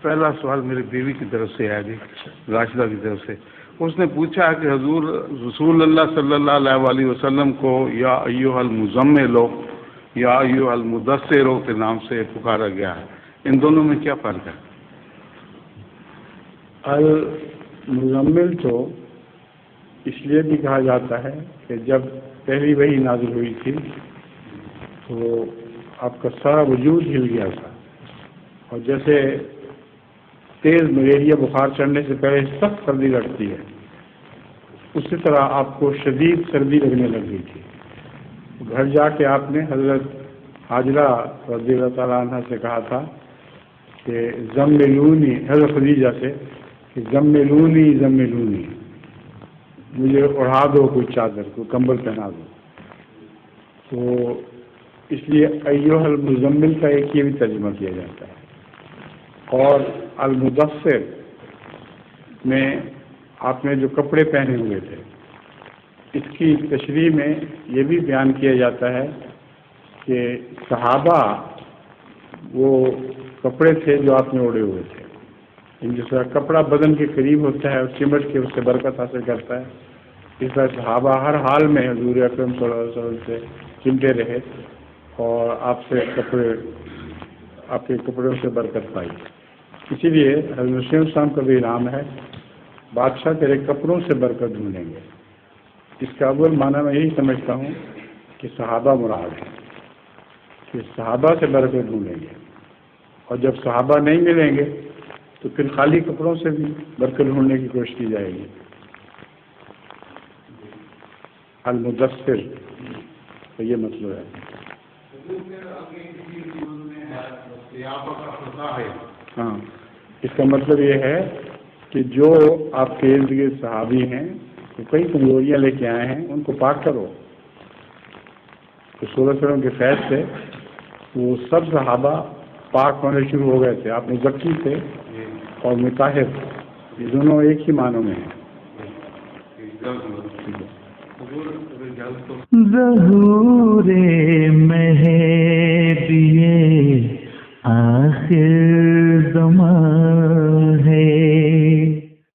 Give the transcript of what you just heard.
پہلا سوال میری بیوی کی طرف سے ہے جی، راشدہ کی طرف سے. اس نے پوچھا کہ حضور رسول اللہ صلی اللہ علیہ وسلم کو یا ایھا المزمل یا ایھا المدثر کے نام سے پکارا گیا ہے، ان دونوں میں کیا فرق ہے؟ المزمل تو اس لیے بھی کہا جاتا ہے کہ جب پہلی وحی نازل ہوئی تھی تو آپ کا سارا وجود ہل گیا تھا، اور جیسے تیز ملیریا بخار چڑھنے سے پہلے سخت سردی لگتی ہے، اسی طرح آپ کو شدید سردی لگنے لگ گئی تھی. گھر جا کے آپ نے حضرت حاجرہ رضی اللہ تعالیٰ عنہ سے کہا تھا کہ زملونی، حضرت خدیجہ سے کہ زملونی مجھے اڑا دو، کوئی چادر کوئی کمبل پہنا دو. تو اس لیے ایھا المزمل کا ایک یہ بھی ترجمہ کیا جاتا ہے. اور المدثر میں آپ نے جو کپڑے پہنے ہوئے تھے، اس کی تشریح میں یہ بھی بیان کیا جاتا ہے کہ صحابہ وہ کپڑے تھے جو آپ نے اوڑے ہوئے تھے. جس طرح کپڑا بدن کے قریب ہوتا ہے اور چمٹ کے اس سے برکت حاصل کرتا ہے، اس طرح صحابہ ہر حال میں حضور اکرم صلی اللہ علیہ وسلم سے چمٹے رہے اور آپ سے آپ کے کپڑوں سے برکت پائی. اسی لیے حضرت مسلم السلام کا بھی نام ہے، بادشاہ تیرے کپڑوں سے برکت ڈھونڈیں گے. اس کا اول معنی میں یہی سمجھتا ہوں کہ صحابہ مراد ہیں، کہ صحابہ سے برکت ڈھونڈیں گے، اور جب صحابہ نہیں ملیں گے تو پھر خالی کپڑوں سے بھی برکت ڈھونڈنے کی کوشش کی جائے گی. المدثر تو یہ مطلب ہے. ہاں، اس کا مطلب یہ ہے کہ جو آپ کے ارد گرد صحابی ہیں وہ کئی کمزوریاں لے کے آئے ہیں، ان کو پاک کرو. رسول اللہ صلی اللہ علیہ وسلم کے فیض سے وہ سب صحابہ پاک ہونے شروع ہو گئے تھے. آپ مزکی تھے اور مطہر، یہ دونوں ایک ہی معنوں میں ہیں. ظہور مہدی آخر